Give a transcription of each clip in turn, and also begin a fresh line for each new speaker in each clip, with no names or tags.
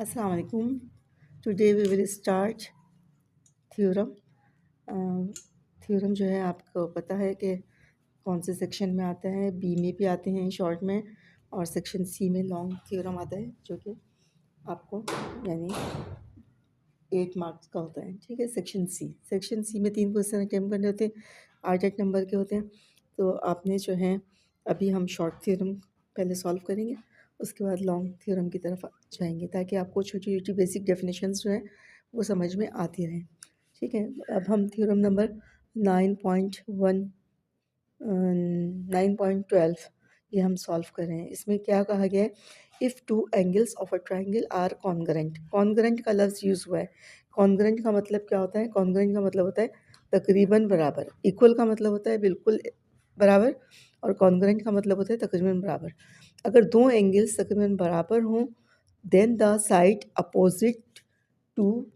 Assalamu alaikum. Today we will start theorem. Theorem जो है आपको पता है कि कौन से सेक्शन में आता है, बी में भी आते हैं शॉर्ट में, और सेक्शन सी में लॉन्ग थ्योरम आता है जो कि आपको यानी 8 मार्क्स का होता है। ठीक है, सेक्शन सी में 3 क्वेश्चन अटेम्प्ट करने होते हैं, 8 नंबर के होते हैं। तो आपने जो है अभी हम शॉर्ट थ्योरम पहले सॉल्व करेंगे, उसके बाद लॉन्ग थ्योरम की तरफ जाएंगे ताकि आपको छोटी छोटी बेसिक डेफिनेशंस जो हैं वो समझ में आती रहें। ठीक है, अब हम थ्योरम नंबर 9.12 ये हम सॉल्व कर रहे हैं। इसमें क्या कहा गया है, if two angles of a triangle are congruent. Congruent का लफ्ज़ यूज़ हुआ है। कॉन्ग्रेंट का मतलब क्या होता है? कॉन्ग्रेंट का मतलब होता है तकरीबन बराबर। इक्वल का मतलब होता है बिल्कुल बराबर, और कॉन्ग्रेंट का मतलब होता है तकरीबन बराबर। अगर दो एंगल्स तकरीबन बराबर हों, then the side opposite to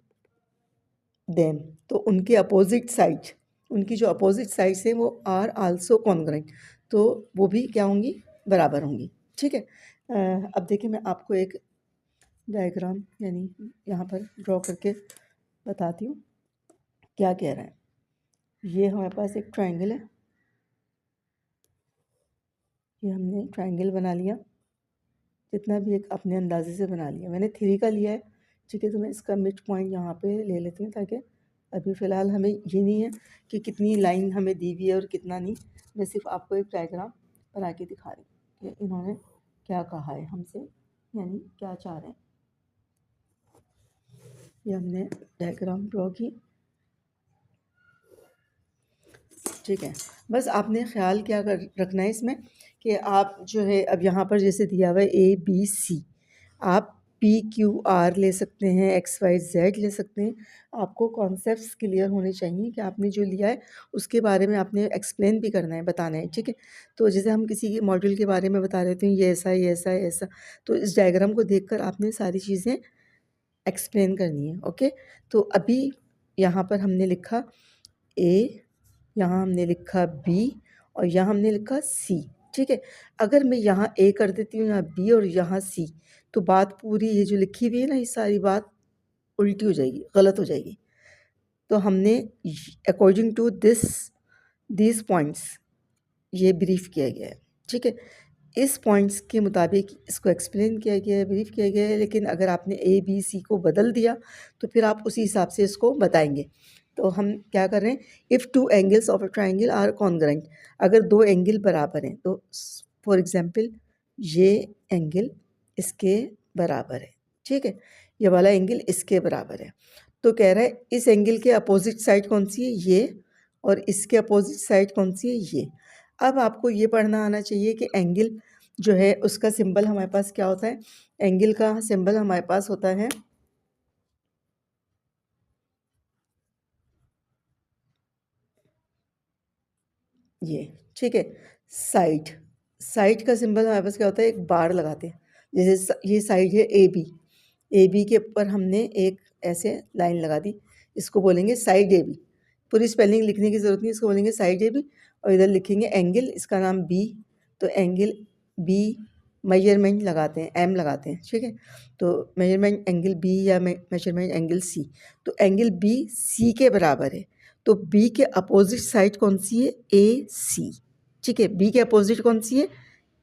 them, तो उनके अपोजिट साइड, उनकी जो अपोजिट साइड्स हैं वो आर आल्सो कॉन्ग्रेंट, तो वो भी क्या होंगी? बराबर होंगी। ठीक है, अब देखिए मैं आपको एक डायग्राम यानी यहाँ पर ड्रॉ करके बताती हूँ क्या कह रहा है। ये हमारे पास एक ट्रायंगल है, ये हमने ट्रायंगल बना लिया, जितना भी एक अपने अंदाजे से बना लिया। मैंने 3 का लिया है। ठीक है, तो मैं इसका मिड पॉइंट यहाँ पे ले लेती हूँ ताकि अभी फ़िलहाल हमें ये नहीं है कि कितनी लाइन हमें दी हुई है और कितना नहीं। मैं सिर्फ आपको एक डायग्राम बना के दिखा रही हूँ कि इन्होंने क्या कहा है हमसे, यानी क्या चाह रहे हैं। ये हमने डायग्राम ड्रॉ की। ठीक है, बस आपने ख्याल क्या कर रखना है इसमें कि आप जो है अब यहाँ पर जैसे दिया हुआ है ए बी सी, आप पी क्यू आर ले सकते हैं, एक्स वाई जेड ले सकते हैं। आपको कॉन्सेप्ट्स क्लियर होने चाहिए कि आपने जो लिया है उसके बारे में आपने एक्सप्लेन भी करना है, बताना है। ठीक है, तो जैसे हम किसी के मॉड्यूल के बारे में बता देते हैं, ये ऐसा ये ऐसा है ऐसा, तो इस डायग्राम को देखकर आपने सारी चीज़ें एक्सप्लेन करनी है। ओके, तो अभी यहाँ पर हमने लिखा ए, यहाँ हमने लिखा बी, और यहाँ हमने लिखा सी। ठीक है, अगर मैं यहाँ ए कर देती हूँ, यहाँ बी और यहाँ सी, तो बात पूरी ये जो लिखी हुई है ना, ये सारी बात उल्टी हो जाएगी, गलत हो जाएगी। तो हमने अकॉर्डिंग टू दिस पॉइंट्स ये ब्रीफ किया गया है। ठीक है, इस पॉइंट्स के मुताबिक इसको एक्सप्लेन किया गया है, ब्रीफ किया गया है। लेकिन अगर आपने ए बी सी को बदल दिया तो फिर आप उसी हिसाब से इसको बताएंगे। तो हम क्या कर रहे हैं, if two angles of a triangle are congruent, अगर दो एंगल बराबर हैं, तो फॉर एग्जांपल ये एंगल इसके बराबर है। ठीक है, ये वाला एंगल इसके बराबर है, तो कह रहा है इस एंगल के अपोजिट साइड कौन सी है? ये, और इसके अपोजिट साइड कौन सी है? ये। अब आपको ये पढ़ना आना चाहिए कि एंगल जो है उसका सिंबल हमारे पास क्या होता है। एंगल का सिंबल हमारे पास होता है ये। ठीक है, साइड, साइड का सिंबल हमारे पास क्या होता है? एक बार लगाते हैं। जैसे ये साइड है ए बी, ए बी के ऊपर हमने एक ऐसे लाइन लगा दी, इसको बोलेंगे साइड ए बी। पूरी स्पेलिंग लिखने की ज़रूरत नहीं, इसको बोलेंगे साइड ए बी। और इधर लिखेंगे एंगल, इसका नाम बी, तो एंगल बी मेजरमेंट लगाते हैं, एम लगाते हैं। ठीक है, तो मेजरमेंट एंगल बी या मेजरमेंट एंगल सी, तो एंगल बी सी के बराबर है। तो बी के अपोजिट साइड कौन सी है? ए सी। ठीक है, बी के अपोजिट कौन सी है?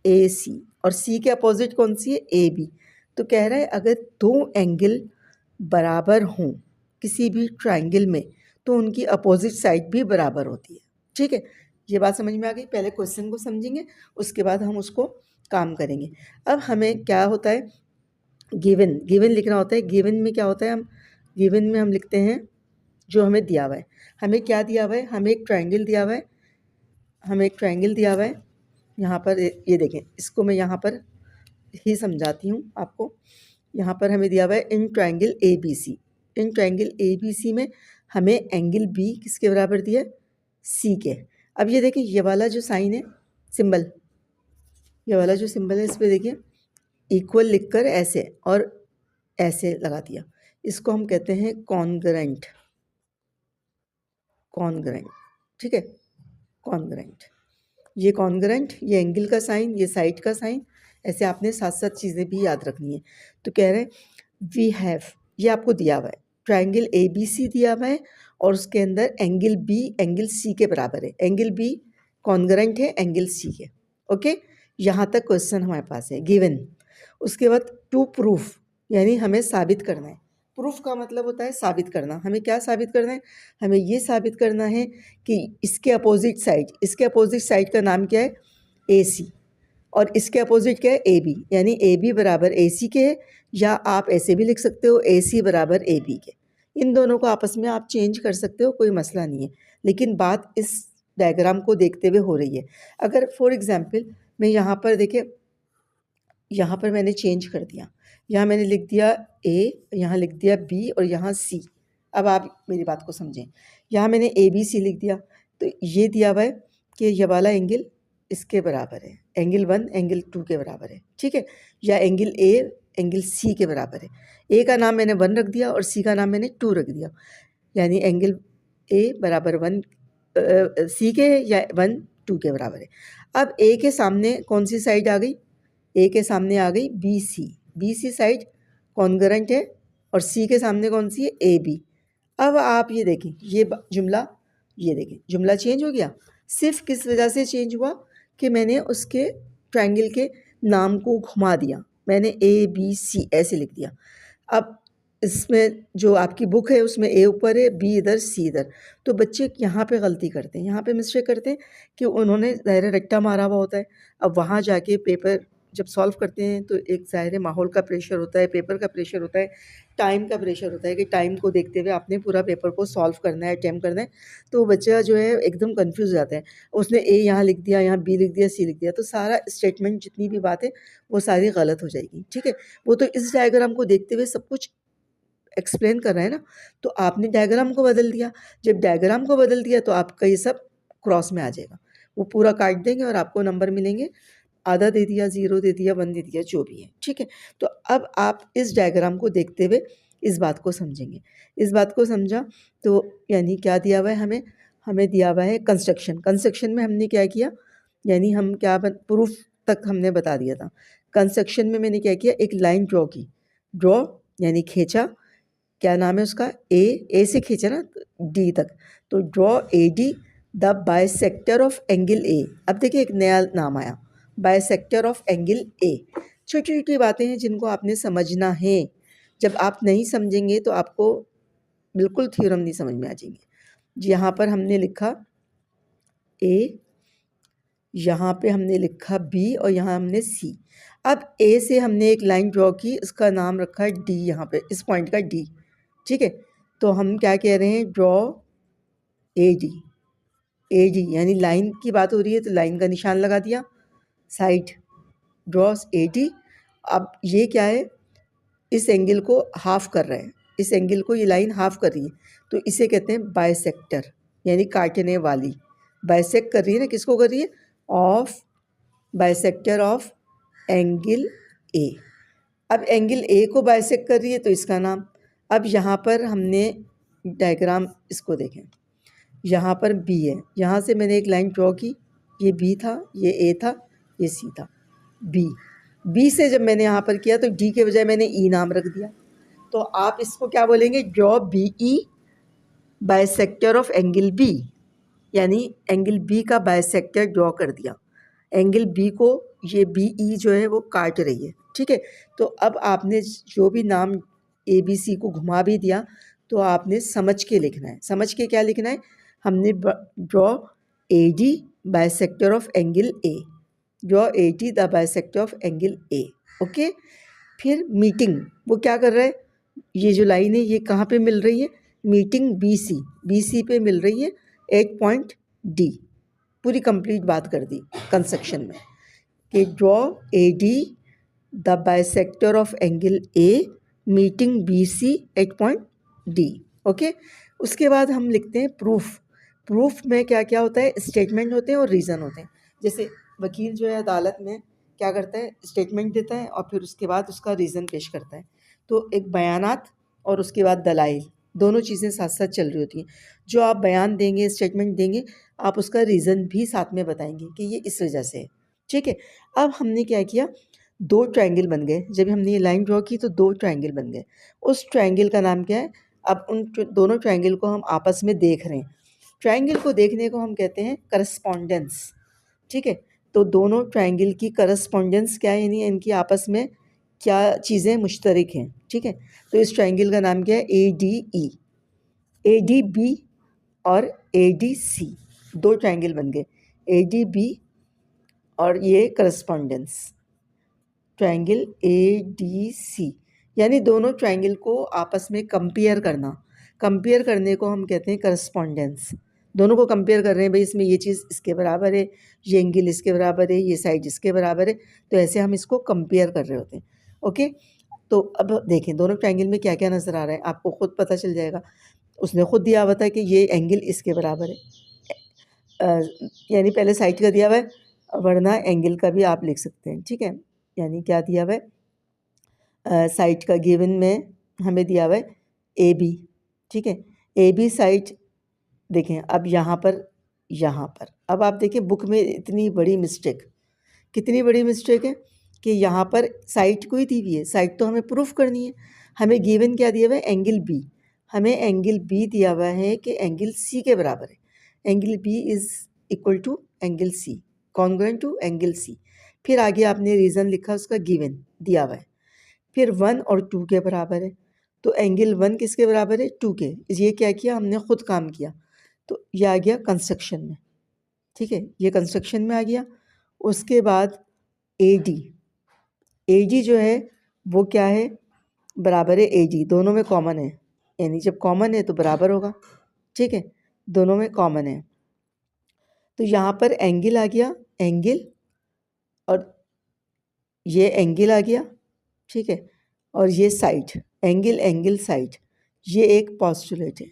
ए सी, और सी के अपोजिट कौन सी है? A B. तो कह रहा है अगर दो एंगल बराबर हों किसी भी ट्राइंगल में, तो उनकी अपोजिट साइड भी बराबर होती है। ठीक है, ये बात समझ में आ गई। पहले क्वेश्चन को समझेंगे, उसके बाद हम उसको काम करेंगे। अब हमें क्या होता है, गिवन, गिवन लिखना होता है। गिवन में क्या होता है, हम गिवन में हम लिखते हैं जो हमें दिया हुआ है। हमें क्या दिया हुआ है? हमें एक ट्रायंगल दिया हुआ है, हमें एक ट्रायंगल दिया हुआ है। यहाँ पर ये देखें, इसको मैं यहाँ पर ही समझाती हूँ आपको। यहाँ पर हमें दिया हुआ है in triangle A B C. In triangle A B C में हमें एंगल बी किसके बराबर दिया? सी के। अब ये देखिए, ये वाला जो साइन है, सिंबल, ये वाला जो सिंबल है, इस पर देखिए इक्वल लिखकर ऐसे और ऐसे लगा दिया, इसको हम कहते हैं कॉन्ग्रेंट। कॉन्ग्रेंट, ठीक है, कॉन्ग्रेंट। ये कॉन्ग्रेंट, ये एंगल का साइन, ये साइड का साइन, ऐसे आपने साथ साथ चीज़ें भी याद रखनी है। तो कह रहे हैं वी हैव, ये आपको दिया हुआ है, ट्रायंगल ए बी सी दिया हुआ है और उसके अंदर एंगल बी एंगल सी के बराबर है, एंगल बी कॉन्ग्रेंट है एंगल सी के। ओके, यहाँ तक क्वेश्चन हमारे पास है गिवन। उसके बाद टू प्रूफ, यानी हमें साबित करना है। प्रूफ का मतलब होता है साबित करना। हमें क्या साबित करना है? हमें ये साबित करना है कि इसके अपोजिट साइड, इसके अपोजिट साइड का नाम क्या है? ए सी, और इसके अपोजिट क्या है? ए बी, यानी ए बी बराबर ए सी के है, या आप ऐसे भी लिख सकते हो ए सी बराबर ए बी के। इन दोनों को आपस में आप चेंज कर सकते हो, कोई मसला नहीं है, लेकिन बात इस डायग्राम को देखते हुए हो रही है। अगर फॉर एग्जांपल मैं यहाँ पर देखिए, यहाँ पर मैंने चेंज कर दिया, यहाँ मैंने लिख दिया ए, यहाँ लिख दिया बी और यहाँ सी। अब आप मेरी बात को समझें, यहाँ मैंने ए बी सी लिख दिया, तो ये दिया हुआ है कि ये वाला एंगल इसके बराबर है, एंगल 1 एंगल 2 के बराबर है, ठीक है, या एंगल ए एंगल सी के बराबर है। ए का नाम मैंने 1 रख दिया और सी का नाम मैंने 2 रख दिया, यानी एंगल ए बराबर 1 सी के है या 1 2 के बराबर है। अब ए के सामने कौन सी साइड आ गई? ए के सामने आ गई B C, B C side congruent है, और सी के सामने कौन सी है? A B. अब आप ये देखें, ये जुमला, ये देखें जुमला चेंज हो गया। सिर्फ किस वजह से चेंज हुआ कि मैंने उसके ट्रायंगल के नाम को घुमा दिया, मैंने ए बी सी ऐसे लिख दिया। अब इसमें जो आपकी बुक है उसमें ए ऊपर है, बी इधर, सी इधर, तो बच्चे यहाँ पे गलती करते हैं, यहाँ पे मिस्टेक करते हैं कि उन्होंने ज़ाहिर रट्टा मारा हुआ होता है। अब वहाँ जाके पेपर जब सॉल्व करते हैं तो एक ज़ाहिर माहौल का प्रेशर होता है, पेपर का प्रेशर होता है, टाइम का प्रेशर होता है कि टाइम को देखते हुए आपने पूरा पेपर को सॉल्व करना है, अटैम्प्ट करना है, तो बच्चा जो है एकदम कंफ्यूज हो जाता है। उसने ए यहाँ लिख दिया, यहाँ बी लिख दिया, सी लिख दिया, तो सारा स्टेटमेंट जितनी भी बात है वो सारी गलत हो जाएगी, ठीक है। वो तो इस डायग्राम को देखते हुए सब कुछ एक्सप्लेन कर रहे हैं ना, तो आपने डायग्राम को बदल दिया। जब डायग्राम को बदल दिया तो आपका ये सब क्रॉस में आ जाएगा, वो पूरा काट देंगे और आपको नंबर मिलेंगे, आधा दे दिया, 0 दे दिया, 1 दे दिया, जो भी है, ठीक है। तो अब आप इस डायग्राम को देखते हुए इस बात को समझेंगे। इस बात को समझा तो यानी क्या दिया हुआ है हमें? हमें दिया हुआ है कंस्ट्रक्शन। कंस्ट्रक्शन में हमने क्या किया, यानी हम क्या प्रूफ तक हमने बता दिया था। कंस्ट्रक्शन में मैंने क्या किया, एक लाइन ड्रॉ की, ड्रॉ यानी खींचा, क्या नाम है उसका? ए से खींचा ना डी तक, तो draw A D the bisector of angle ए। अब देखिए एक नया नाम आया, बाइसेक्टर ऑफ एंगल ए। छोटी छोटी बातें हैं जिनको आपने समझना है, जब आप नहीं समझेंगे तो आपको बिल्कुल थ्योरम नहीं समझ में आ जाएंगे। यहाँ पर हमने लिखा ए, यहाँ पे हमने लिखा बी और यहाँ हमने सी। अब ए से हमने एक लाइन ड्रॉ की, उसका नाम रखा है डी, यहाँ पे इस पॉइंट का डी, ठीक है। तो हम क्या कह रहे हैं? Draw A D, A D यानी लाइन की बात हो रही है तो लाइन का निशान लगा दिया, साइड ड्रॉस ए डी। अब ये क्या है? इस एंगल को हाफ कर रहा है, इस एंगल को ये लाइन हाफ कर रही है, तो इसे कहते हैं बाइसेक्टर, यानी काटने वाली। बाइसेक्ट कर रही है ना, किसको कर रही है? ऑफ बाइसेक्टर ऑफ एंगल ए। अब एंगल ए को बाइसेक्ट कर रही है तो इसका नाम। अब यहाँ पर हमने डायग्राम इसको देखें, यहाँ पर बी है, यहाँ से मैंने एक लाइन ड्रॉ की, ये बी था, ये ए था, ये सी था, बी से जब मैंने यहाँ पर किया तो डी के बजाय मैंने ई नाम रख दिया, तो आप इसको क्या बोलेंगे? Draw B E bisector of angle B, यानी एंगल बी का बाइसेक्टर ड्रॉ कर दिया। एंगल बी को ये बी ई जो है वो काट रही है, ठीक है। तो अब आपने जो भी नाम ए बी सी को घुमा भी दिया तो आपने समझ के लिखना है। समझ के क्या लिखना है? हमने draw A D bisector of angle A, draw A D the bisector of angle A, okay. फिर मीटिंग, वो क्या कर रहा है? ये जो लाइन है ये कहाँ पे मिल रही है? मीटिंग बी सी पे मिल रही है एट पॉइंट डी। पूरी कंप्लीट बात कर दी कंस्ट्रक्शन में कि draw A D the bisector of angle A meeting B C at point D, okay. उसके बाद हम लिखते हैं प्रूफ। प्रूफ में क्या क्या होता है? स्टेटमेंट होते हैं और रीज़न होते हैं। जैसे वकील जो है अदालत में क्या करता है? स्टेटमेंट देता है और फिर उसके बाद उसका रीज़न पेश करता है। तो एक बयानात और उसके बाद दलाइल, दोनों चीज़ें साथ साथ चल रही होती हैं। जो आप बयान देंगे, स्टेटमेंट देंगे, आप उसका रीज़न भी साथ में बताएंगे कि ये इस वजह से है, ठीक है। अब हमने क्या किया? दो ट्रायंगल बन गए। जब हमने ये लाइन ड्रॉ की तो दो ट्रायंगल बन गए। उस ट्रायंगल का नाम क्या है? अब उन दोनों ट्रायंगल को हम आपस में देख रहे हैं। ट्रायंगल को देखने को हम कहते हैं करस्पॉन्डेंस, ठीक है। तो दोनों ट्रायंगल की करस्पॉन्डेंस क्या है, यानी इनकी आपस में क्या चीज़ें मुश्तरक हैं, ठीक है। तो इस ट्रायंगल का नाम क्या है? ADE, ADB और ADC, दो ट्रायंगल बन गए, ADB और ये करस्पॉन्डेंस ट्रायंगल ADC, यानी दोनों ट्रायंगल को आपस में कंपेयर करना। कंपेयर करने को हम कहते हैं करस्पॉन्डेंस। दोनों को कंपेयर कर रहे हैं, भाई इसमें ये चीज़ इसके बराबर है, ये एंगल इसके बराबर है, ये साइड इसके बराबर है, तो ऐसे हम इसको कंपेयर कर रहे होते हैं। ओके, तो अब देखें दोनों ट्रायंगल में क्या क्या नज़र आ रहा है, आपको खुद पता चल जाएगा। उसने खुद दिया हुआ था कि ये एंगल इसके बराबर है, यानी पहले साइड का दिया हुआ है, वरना एंगल का भी आप लिख सकते हैं, ठीक है। यानी क्या दिया हुआ है, साइड का गिवन में हमें दिया हुआ है AB, ठीक है। AB साइड देखें, अब यहाँ पर अब आप देखिए बुक में इतनी बड़ी मिस्टेक, कितनी बड़ी मिस्टेक है कि यहाँ पर साइड कोई दी हुई है, साइड तो हमें प्रूफ करनी है। हमें गिवन क्या दिया हुआ है? Angle B। हमें एंगल B दिया हुआ है कि एंगल C के बराबर है। Angle B is equal to angle C, congruent to angle C। फिर आगे आपने रीज़न लिखा, उसका गिवन दिया हुआ है। फिर 1 और 2 के बराबर है, तो एंगल 1 किसके बराबर है? 2 के। ये क्या किया हमने? खुद काम किया, तो ये आ गया कंस्ट्रक्शन में, ठीक है, ये कंस्ट्रक्शन में आ गया। उसके बाद AD जो है वो क्या है? बराबर है AD, दोनों में कॉमन है, यानी जब कॉमन है तो बराबर होगा, ठीक है, दोनों में कॉमन है। तो यहाँ पर एंगल आ गया, एंगल, और ये एंगल आ गया, ठीक है, और ये साइड, एंगल एंगल साइड, ये एक पॉस्टुलेट है,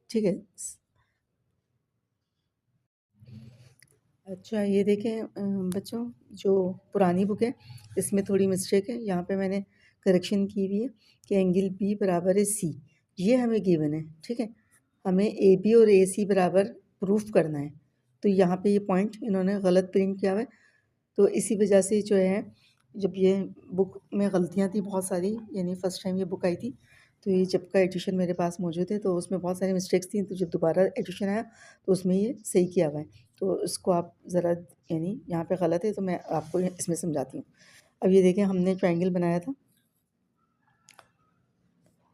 ठीक है। अच्छा, ये देखें बच्चों, जो पुरानी बुक है इसमें थोड़ी मिस्टेक है, यहाँ पे मैंने करेक्शन की हुई है कि एंगल B बराबर है C, ये हमें गिवन है, ठीक है। हमें AB और AC बराबर प्रूफ करना है, तो यहाँ पे ये पॉइंट इन्होंने गलत प्रिंट किया हुआ है। तो इसी वजह से जो है, जब ये बुक में गलतियाँ थी बहुत सारी, यानी फ़र्स्ट टाइम ये बुक आई थी, तो ये जब का एडिशन मेरे पास मौजूद है तो उसमें बहुत सारी मिस्टेक्स थी, तो जब दोबारा एडिशन आया तो उसमें ये सही किया हुआ है। तो इसको आप ज़रा, यानी यहाँ पे गलत है तो मैं आपको इसमें समझाती हूँ। अब ये देखें, हमने ट्रायंगल बनाया था,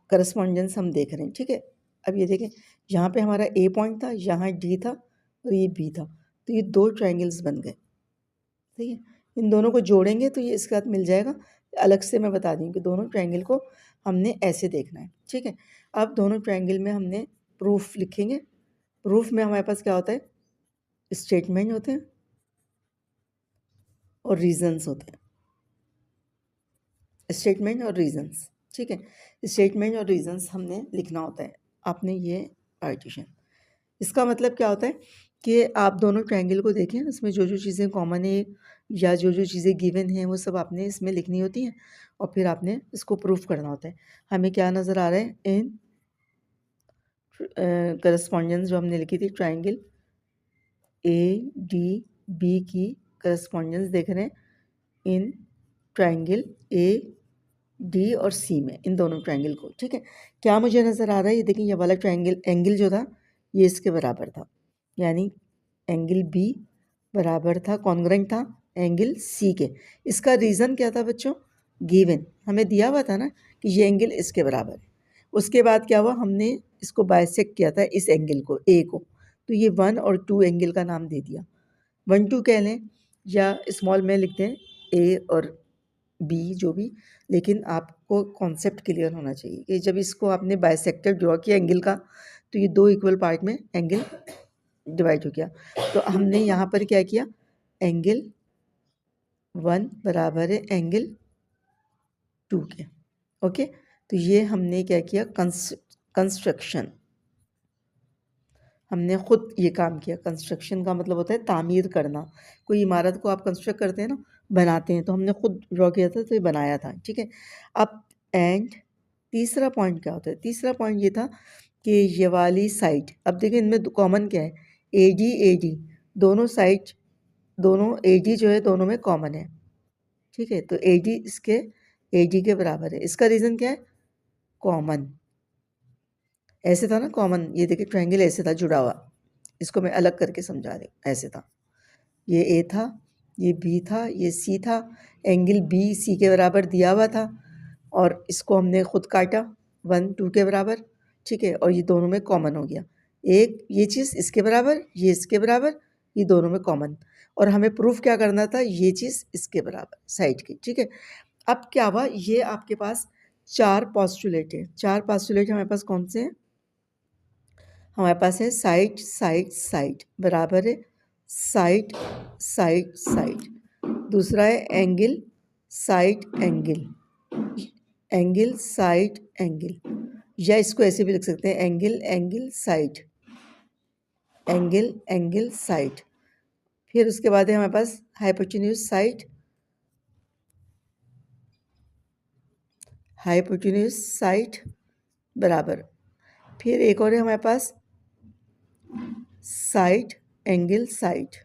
करस्पॉन्डेंस हम देख रहे हैं, ठीक है। अब ये देखें, यहाँ पे हमारा A पॉइंट था, यहाँ D था और ये B था, तो ये दो ट्रायंगल्स बन गए, सही है। इन दोनों को जोड़ेंगे तो ये इसके साथ मिल जाएगा। अलग से मैं बता दूँ कि दोनों ट्रायंगल को हमने ऐसे देखना है, ठीक है। अब दोनों ट्रायंगल में हमने प्रूफ लिखेंगे। प्रूफ में हमारे पास क्या होता है? स्टेटमेंट होते हैं और रीजंस होते हैं, स्टेटमेंट और रीजंस, ठीक है। स्टेटमेंट और रीजंस हमने लिखना होता है। आपने ये पार्टीशन, इसका मतलब क्या होता है कि आप दोनों ट्रायंगल को देखें, उसमें जो जो चीज़ें कॉमन है या जो जो चीज़ें गिवन हैं वो सब आपने इसमें लिखनी होती हैं, और फिर आपने इसको प्रूफ करना होता है। हमें क्या नज़र आ रहा है? इन करस्पॉन्डेंस जो हमने लिखी थी, ट्रायंगल ADB की करस्पॉन्डेंस देख रहे हैं इन ट्रायंगल AD और C में, इन दोनों ट्रायंगल को, ठीक है। क्या मुझे नज़र आ रहा है? ये देखिए, ये वाला ट्रायंगल एंगल जो था ये इसके बराबर था, यानी एंगल B बराबर था, कॉन्ग्रुएंट था एंगल C के। इसका रीज़न क्या था बच्चों? गिवन, हमें दिया हुआ था ना कि ये एंगल इसके बराबर है। उसके बाद क्या हुआ? हमने इसको बाइसेक्ट किया था, इस एंगल को A को, तो ये 1 और 2 एंगल का नाम दे दिया। 1 2 कह लें या स्मॉल में लिखते हैं A और B जो भी, लेकिन आपको कॉन्सेप्ट क्लियर होना चाहिए कि जब इसको आपने बाइसेक्टर ड्रॉ किया एंगल का, तो ये दो इक्वल पार्ट में एंगल डिवाइड हो गया। तो हमने यहाँ पर क्या किया? एंगल 1 बराबर है एंगल 2 के, ओके। तो ये हमने क्या किया? कंस्ट्रक्शन, हमने खुद ये काम किया। कंस्ट्रक्शन का मतलब होता है तामीर करना। कोई इमारत को आप कंस्ट्रक्ट करते हैं ना, बनाते हैं, तो हमने खुद ड्रॉ किया था, तो ये बनाया था, ठीक है। अब एंड तीसरा पॉइंट क्या होता है? तीसरा पॉइंट ये था कि ये वाली साइड, अब देखिए इनमें कॉमन क्या है? AD दोनों साइड, दोनों AD जो है दोनों में कॉमन है, ठीक है, तो AD इसके AD के बराबर है। इसका रीज़न क्या है? कॉमन। ऐसे था ना कॉमन, ये देखिए ट्रायंगल ऐसे था जुड़ा हुआ, इसको मैं अलग करके समझा रही हूँ। ऐसे था, ये A था, ये B था, ये C था, एंगल BC के बराबर दिया हुआ था और इसको हमने खुद काटा 1 2 के बराबर, ठीक है, और ये दोनों में कॉमन हो गया। एक ये चीज़ इसके बराबर, ये इसके बराबर, ये दोनों में कॉमन, और हमें प्रूफ क्या करना था? ये चीज़ इसके बराबर साइड की, ठीक है। अब क्या हुआ, ये आपके पास 4 पोस्टुलेट है। 4 पोस्टुलेट हमारे पास कौन से हैं? हमारे पास है साइड साइड साइड बराबर है साइड साइड साइड। दूसरा है angle side angle, angle side angle, या इसको ऐसे भी लिख सकते हैं angle angle side, angle angle side. फिर उसके बाद है हमारे पास हाइपोटेन्यूज साइड, हाइपोटेन्यूज साइड बराबर। फिर एक और है हमारे पास side angle side,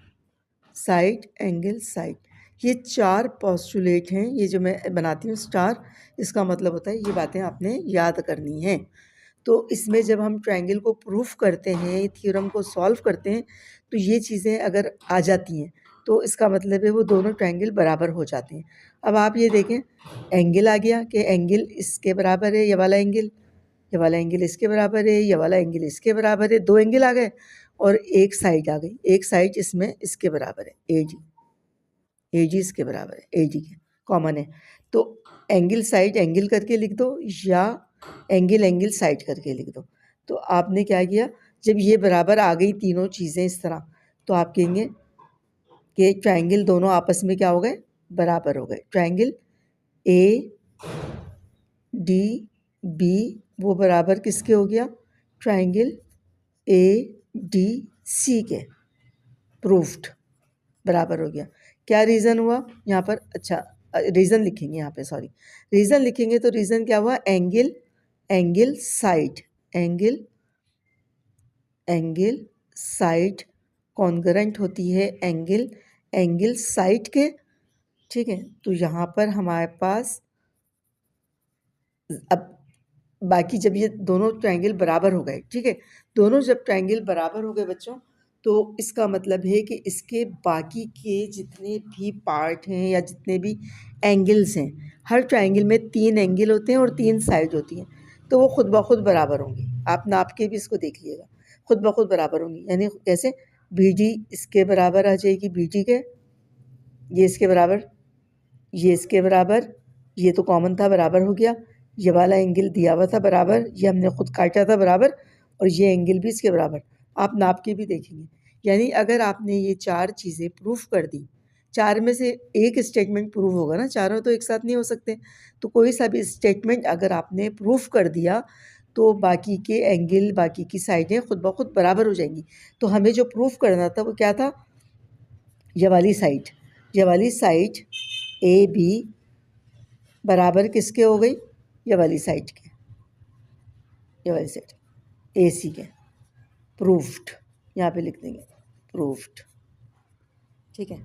side angle side. ये 4 पोस्टुलेट हैं। ये जो मैं बनाती हूँ स्टार, इसका मतलब होता है ये बातें आपने याद करनी हैं। तो इसमें जब हम ट्रायंगल को प्रूफ करते हैं, थ्योरम को सॉल्व करते हैं, तो ये चीज़ें अगर आ जाती हैं तो इसका मतलब है वो दोनों ट्रायंगल बराबर हो जाते हैं। अब आप ये देखें, एंगल आ गया कि एंगल इसके बराबर है, ये वाला एंगल, ये वाला एंगल इसके बराबर है, ये वाला एंगल इसके बराबर है। 2 एंगल आ गए और एक साइड आ गई, एक साइड इसमें इसके बराबर है AD, AG इसके बराबर है, AD के कॉमन है। तो एंगल साइड एंगल करके लिख दो या एंगल एंगल साइड करके लिख दो। तो आपने क्या किया, जब ये बराबर आ गई तीनों चीज़ें इस तरह, तो आप कहेंगे कि ट्रायंगल दोनों आपस में क्या हो गए? बराबर हो गए। ट्रायंगल ADB वो बराबर किसके हो गया? ट्रायंगल ADC के, प्रूफ्ड, बराबर हो गया। क्या रीज़न हुआ यहाँ पर? अच्छा, रीज़न लिखेंगे यहाँ पे, सॉरी, रीज़न लिखेंगे तो रीज़न क्या हुआ? Angle angle side, angle angle side congruent होती है एंगल एंगल साइड के, ठीक है। तो यहाँ पर हमारे पास अब बाकी जब ये दोनों ट्रायंगल बराबर हो गए, ठीक है, दोनों जब ट्रायंगल बराबर हो गए बच्चों, तो इसका मतलब है कि इसके बाकी के जितने भी पार्ट हैं या जितने भी एंगल्स हैं, हर ट्रायंगल में 3 एंगल होते हैं और 3 साइड होती हैं, तो वो खुद ब खुद बराबर होंगी। आप नाप के भी इसको देख लीजिएगा, खुद ब खुद बराबर होंगी। यानी कैसे? BD इसके बराबर आ जाएगी, BD के, ये इसके बराबर, ये इसके बराबर, ये तो कॉमन था, बराबर हो गया। ये वाला एंगल दिया हुआ था बराबर, ये हमने खुद काटा था बराबर, और ये एंगल भी इसके बराबर। आप नाप के भी देखेंगे। यानी अगर आपने ये 4 चीज़ें प्रूफ कर दी, 4 में से एक स्टेटमेंट प्रूव होगा ना, चारों तो एक साथ नहीं हो सकते। तो कोई सा भी स्टेटमेंट अगर आपने प्रूफ कर दिया, तो बाकी के एंगल, बाकी की साइडें खुद ब खुद बराबर हो जाएंगी। तो हमें जो प्रूफ करना था वो क्या था? ये वाली साइड, ये वाली साइड AB बराबर किसके हो गई? ये वाली साइड के, ये वाली साइड AC के, प्रूफ्ड, यहाँ पे लिख देंगे प्रूफ्ड, ठीक है।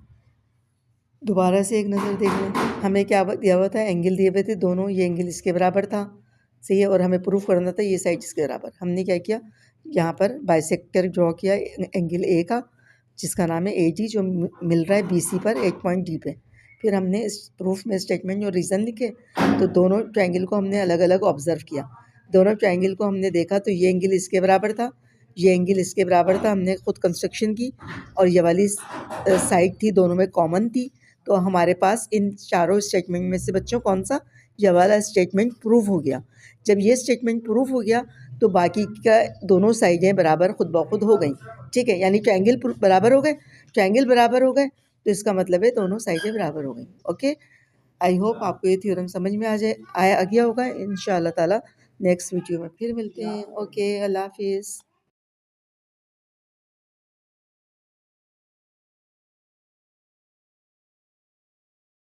दोबारा से एक नज़र देख लें, हमें क्या दिया हुआ था? एंगल दिए हुए थे दोनों, ये एंगल इसके बराबर था, सही है, और हमें प्रूफ करना था ये साइड इसके बराबर। हमने क्या किया, यहाँ पर बाइसेक्टर ड्रॉ किया एंगल A का, जिसका नाम है AD, जो मिल रहा है BC पर 8 पॉइंट D पे। फिर हमने इस प्रूफ में स्टेटमेंट और रीज़न लिखे, तो दोनों ट्रायंगल को हमने अलग अलग ऑब्जर्व किया। दोनों ट्रायंगल को हमने देखा तो ये एंगल इसके बराबर था, ये एंगल इसके बराबर था, हमने खुद कंस्ट्रक्शन की, और ये वाली साइड थी, दोनों में कॉमन थी। तो हमारे पास इन चारों स्टेटमेंट में से बच्चों कौन सा? ये वाला स्टेटमेंट प्रूव हो गया। जब ये स्टेटमेंट प्रूव हो गया तो बाकी का दोनों साइडें बराबर खुद ब खुद हो गई, ठीक है। यानी ट्रायंगल बराबर हो गए, ट्रायंगल बराबर हो गए, तो इसका मतलब है दोनों साइडें बराबर हो गई। ओके, आई होप आपको ये थ्योरम समझ में आ गया होगा। इंशाअल्लाह ताला नेक्स्ट वीडियो में फिर मिलते हैं। ओके, अल्लाह हाफिज़।